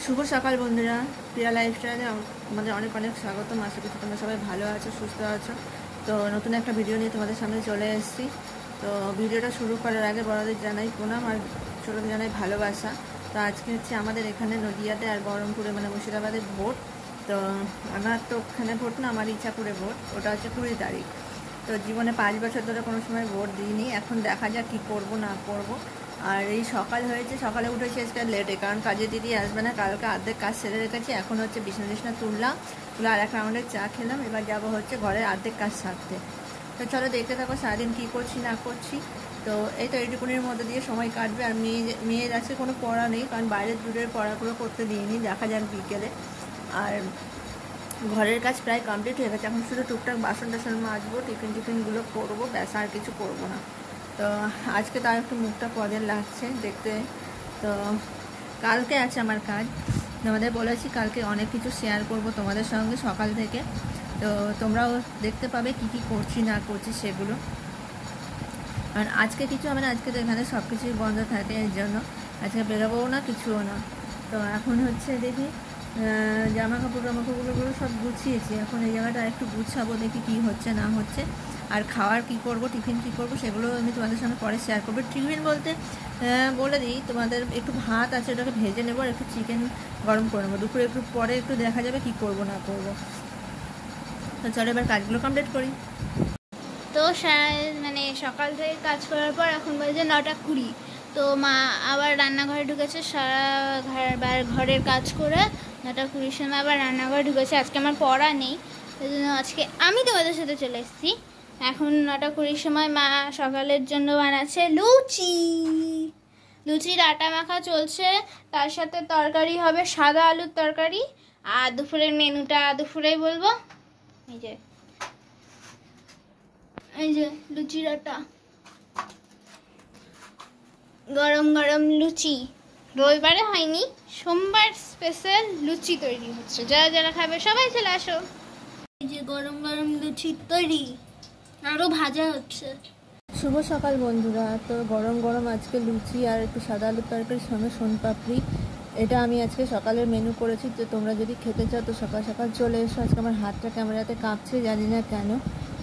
শুভ সকাল বন্ধুরা, প্রিয়া লাইফস্টাইলে আমাদের অনেক অনেক স্বাগতম। আশা করছি তোমরা সবাই ভালো আছো, সুস্থ আছো। তো নতুন একটা ভিডিও নিয়ে তোমাদের সামনে চলে এসেছি। তো ভিডিওটা শুরু করার আগে বড়দের জানাই প্রণাম আর ছোটদের জানাই ভালোবাসা। তো আজকে হচ্ছে আমাদের এখানে নদিয়াতে আর বহরমপুরে মানে মুর্শিদাবাদে ভোট। তো আমার তো ওখানে ভোট না, আমার ইচ্ছাপুরে ভোট। ওটা হচ্ছে 20 তারিখ। তো জীবনে 5 বছর ধরে কোনো সময় ভোট দিইনি, এখন দেখা যাক কী করবো না করবো। আর এই সকাল হয়েছে, সকালে উঠেছি আজকে লেটে, কারণ কাজে দিদি আসবে না, কালকে অর্ধেক কাজ সেরে রেখেছি। এখন হচ্ছে বিছনা তুললাম, তুলে আর এক রাউন্ডে চা খেলাম। এবার যাবো হচ্ছে ঘরের অর্ধেক কাজ সারতে। তো চলো দেখতে থাকো সারাদিন কী করছি না করছি। তো এই তো এইটুকুনির মধ্যে দিয়ে সময় কাটবে। আর মেয়ের আজকে কোনো পড়া নেই, কারণ বাইরের দূরের পড়াগুলো করতে দিইনি, দেখা যাক বিকেলে। আর ঘরের কাজ প্রায় কমপ্লিট হয়ে গেছে, এখন শুধু টুকটাক বাসন টাসন মাজবো, টিফিনগুলো করবো, ব্যাস আর কিছু করবো না। তো আজকে তার একটু মুখটা পদের লাগছে দেখতে। তো কালকে আছে আমার কাজ, তোমাদের বলেছি কালকে অনেক কিছু শেয়ার করব তোমাদের সঙ্গে সকাল থেকে। তো তোমরাও দেখতে পাবে কি কি করছি না করছি সেগুলো। আর আজকে কিছু হবে না, আজকে তো এখানে সব কিছুই বন্ধ থাকে, এর জন্য আজকে বেরোবোও না, কিছুও না। তো এখন হচ্ছে দেখি জামা কাপড়গুলো সব গুছিয়েছি, এখন এই জায়গাটা একটু গুছাবো, দেখি কি হচ্ছে না হচ্ছে। আর খাওয়ার কি করব, টিফিন কি করব সেগুলো আমি তোমাদের সঙ্গে পরে শেয়ার করবো। টিফিন বলতে বলে দিই তোমাদের, একটু ভাত আছে ওটাকে ভেজে নেবো, আর একটু চিকেন গরম করে নেবো। দুপুরে একটু পরে একটু দেখা যাবে কি করব না করব। তো চলো এবার কাজগুলো কমপ্লিট করি। তো মানে সকাল থেকে কাজ করার পর এখন বাজে 9:20। তো মা আবার রান্নাঘরে ঢুকেছে, সারা ঘরের কাজ করে 9:20 সময় আবার রান্নাঘরে ঢুকেছে। আজকে আমার পড়া নেই, সেই জন্য আজকে আমি তোমাদের সাথে চলে এসেছি। এখন 9:20 সময় মা সকালের জন্য বানাচ্ছে লুচির আটা মাখা চলছে, তার সাথে তরকারি হবে সাদা আলুর তরকারি। আর দুপুরের মেনুটা দুপুরেই বলবো। এই যে লুচির আটা, গরম গরম লুচি। রবিবারে হয়নি, সোমবার স্পেশাল লুচি তৈরি হচ্ছে, যারা যারা খাবে সবাই চলে আসো। এই যে গরম গরম লুচি তৈরি, আরো ভাজা হচ্ছে। শুভ সকাল বন্ধুরা। তো গরম গরম আজকে লুচি আর একটু সাদা আলুর তরকারির সঙ্গে সোনপাপড়ি, এটা আমি আজকে সকালের মেনু করেছি। তো তোমরা যদি খেতে চাও তো সকাল সকাল চলে এসো। আজকে আমার হাতটা ক্যামেরাতে কাঁপছে, জানি না কেন।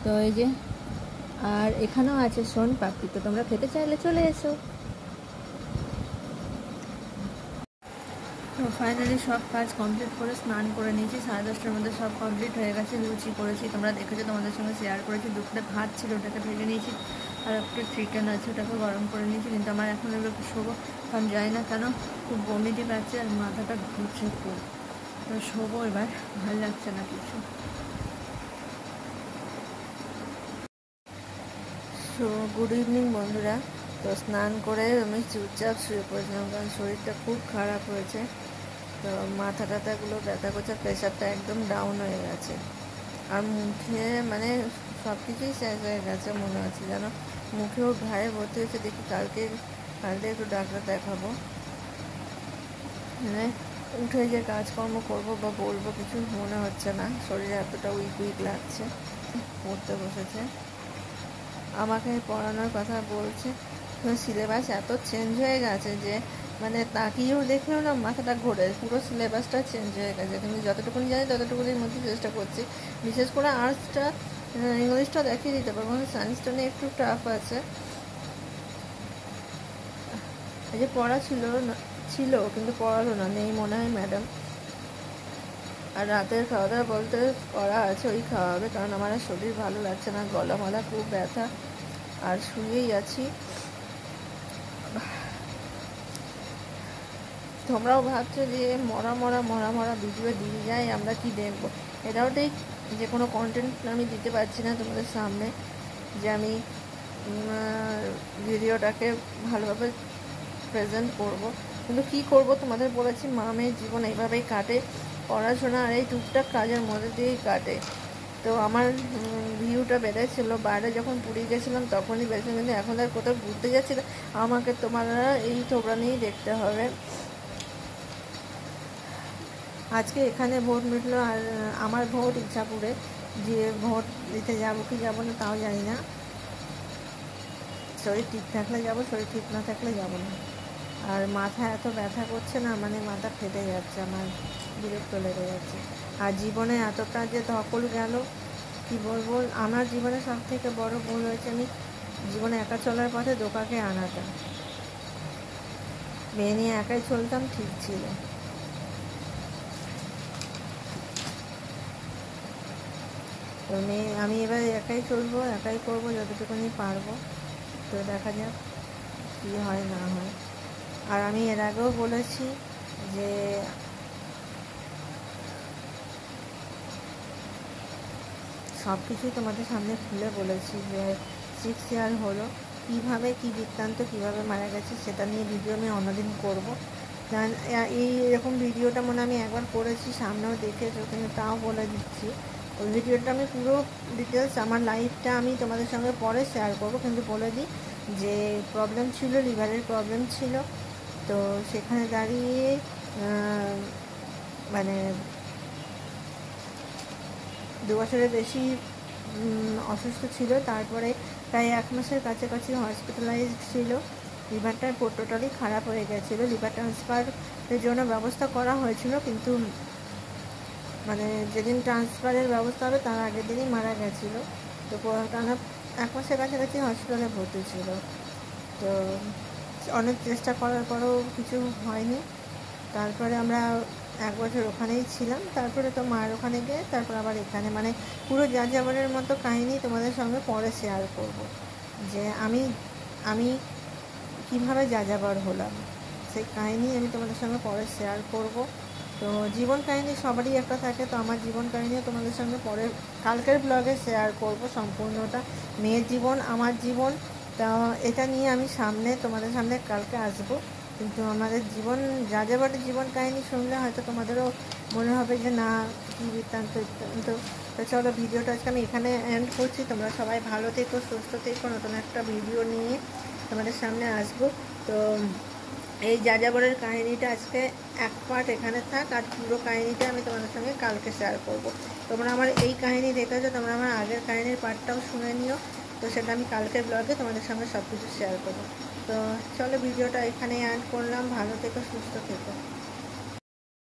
তো এই যে, আর এখানেও আছে সোনপাপড়ি, তো তোমরা খেতে চাইলে চলে এসো। তো ফাইনালি সব কাজ কমপ্লিট করে স্নান করে নিয়েছি, 10:30টার মধ্যে সব কমপ্লিট হয়ে গেছে। লুচি করেছি, তোমরা দেখেছো, তোমাদের সঙ্গে শেয়ার করেছি। দুপুরে ভাত ছিল, ওটাকে ভেজে নিয়েছি, আর একটা চিকেন আছে, ওটাকে গরম করে নিয়েছি। কিন্তু আমার এখন এগুলো শোবো, কারণ যাই না কেন খুব বমিটি পাচ্ছে আর মাথাটা ঘুরছে খুব। তো শোবো এবার, ভালো লাগছে না কিছু। সো গুড ইভিনিং বন্ধুরা। তো স্নান করে আমি চুপচাপ শুয়ে পড়েছিলাম, কারণ শরীরটা খুব খারাপ হয়েছে। তো মাথা টাথাগুলো ব্যথা করছে, প্রেশারটা একদম ডাউন হয়ে গেছে। আর মুখে মানে সব কিছুই শেষ হয়ে গেছে মনে হচ্ছে, যেন মুখেও ঘায়ে ভর্তি হয়েছে। দেখি কালকে একটু ডাক্তার দেখাবো। মানে উঠে যে কাজকর্ম করবো বা বলবো কিছু মনে হচ্ছে না, শরীরে এতটা উইক লাগছে। পড়তে বসেছে, আমাকে পড়ানোর কথা বলছে। সিলেবাস এত চেঞ্জ হয়ে গেছে যে মানে তাকিয়েও দেখলেও না মাথাটা ঘোরে, পুরো সিলেবাসটা চেঞ্জ হয়ে গেছে। কিন্তু যতটুকুনি জানি ততটুকুনির মধ্যে চেষ্টা করছি। বিশেষ করে আর্টসটা, ইংলিশটা দেখিয়ে দিতে পারবো, সায়েন্সটা নিয়ে একটু টাফ আছে। এই যে পড়া ছিল কিন্তু পড়ালো না, নেই মনে হয় ম্যাডাম। আর রাতের খাওয়া দাওয়া বলতে করা আছে, ওই খাওয়া হবে, কারণ আমার আর শরীর ভালো লাগছে না, গলা মালা খুব ব্যথা, আর শুয়েই আছি। তোমরাও ভাবছো যে মরা ভিডিও দিয়ে যায়, আমরা কি দেখবো। এটাও ঠিক, যে কোনো কন্টেন্ট আমি দিতে পারছি না তোমাদের সামনে, যে আমি ভিডিওটাকে ভালোভাবে প্রেজেন্ট করব। কিন্তু কী করব, তোমাদের বলেছি মা মেয়ের জীবন এইভাবেই কাটে, পড়াশোনা আর এই টুকটাক কাজের মধ্যে দিয়েই কাটে। তো আমার ভিউটা বেড়েছিল বাইরে, যখন পুরী গেছিলাম তখনই বেড়েছিল, কিন্তু এখন আর কোথাও ঘুরতে যাচ্ছি না। আমাকে তোমরা এই তোমরা নিয়েই দেখতে হবে। আজকে এখানে ভোট মিটলো, আর আমার ভোট ইচ্ছাপুরে, যে ভোট দিতে যাবো কি যাবো না তাও জানি না। শরীর ঠিক থাকলে যাবো, শরীর ঠিক না থাকলে যাবো না। আর মাথা এত ব্যথা করছে না, মানে মাথা ফেটে যাচ্ছে আমার, বিরক্ত লেগে যাচ্ছে। আর জীবনে এতটা যে ধকল গেল কি বলবো। আমার জীবনে সব থেকে বড় ভুল হয়েছে আমি জীবনে একা চলার পথে দোকাকে আনাটা। মেয়ে নিয়ে একাই চলতাম, ঠিক ছিল। তো আমি এবার একাই চলবো, একাই করবো যতটুকুনি পারবো। তো দেখা যাক কী হয় না হয়। আর আমি এর আগেও বলেছি যে সব কিছুই তোমাদের সামনে খুলে বলেছি, যে 6 ইয়ার হলো, কীভাবে কী বৃত্তান্ত, কীভাবে মারা গেছে সেটা নিয়ে ভিডিও আমি অন্যদিন করবো। এই এরকম ভিডিওটা মনে আমি একবার করেছি, সামনেও দেখেছো, কিন্তু তাও বলে দিচ্ছি। ওই ভিডিওটা আমি পুরো ডিটেলস আমার লাইফটা আমি তোমাদের সঙ্গে পরে শেয়ার করবো, কিন্তু বলে দিই যে প্রবলেম ছিল, লিভারের প্রবলেম ছিল। তো সেখানে দাঁড়িয়ে মানে 2 বছরের বেশি অসুস্থ ছিল। তারপরে প্রায় 1 মাসের কাছাকাছি হসপিটালাইজড ছিল। লিভারটা টোটালি খারাপ হয়ে গেছিলো। লিভার ট্রান্সফারের জন্য ব্যবস্থা করা হয়েছিল, কিন্তু মানে যেদিন ট্রান্সফারের ব্যবস্থা হবে তার আগের দিনই মারা গেছিলো। তো টানা 1 মাসের কাছাকাছি হসপিটালে ভর্তি ছিল। তো অনেক চেষ্টা করার পরেও কিছু হয়নি। তারপরে আমরা 1 বছর ওখানেই ছিলাম। তারপরে তো মায়ের ওখানে গিয়ে তারপর আবার এখানে, মানে পুরো যাযাবরের মতো কাহিনী তোমাদের সঙ্গে পরে শেয়ার করব, যে আমি কীভাবে যাযাবর হলাম সেই কাহিনী আমি তোমাদের সঙ্গে পরে শেয়ার করব। তো জীবন কাহিনী সবারই একটা থাকে, তো আমার জীবন কাহিনীও তোমাদের সঙ্গে পরে কালকের ব্লগে শেয়ার করব সম্পূর্ণটা। মেয়ের জীবন, আমার জীবন, তা এটা নিয়ে আমি তোমাদের সামনে কালকে আসবো। কিন্তু আমাদের যাযাবরের জীবন কাহিনী শুনলে হয়তো তোমাদেরও মনে হবে যে না, কী বৃত্তান্ত ইত্যান্ত। তো চলো, ভিডিওটা আজকে আমি এখানে এন্ড করছি। তোমরা সবাই ভালো থেকো, সুস্থ থেকো। নতুন একটা ভিডিও নিয়ে তোমাদের সামনে আসবো। তো এই যাযাবরের কাহিনীটা আজকে এক পার্ট এখানে থাক, আর পুরো কাহিনীটা আমি তোমাদের সঙ্গে কালকে শেয়ার করব। তোমরা আমার এই কাহিনী দেখেছো, তোমরা আমার আগের কাহিনীর পার্টটাও শুনে নিও। তো সেটা আমি কালকের ব্লগে তোমাদের সঙ্গে সব কিছু শেয়ার করবো। তো চলো, ভিডিওটা এখানেই এন্ড করলাম। ভালো থেকো, সুস্থ থেকো।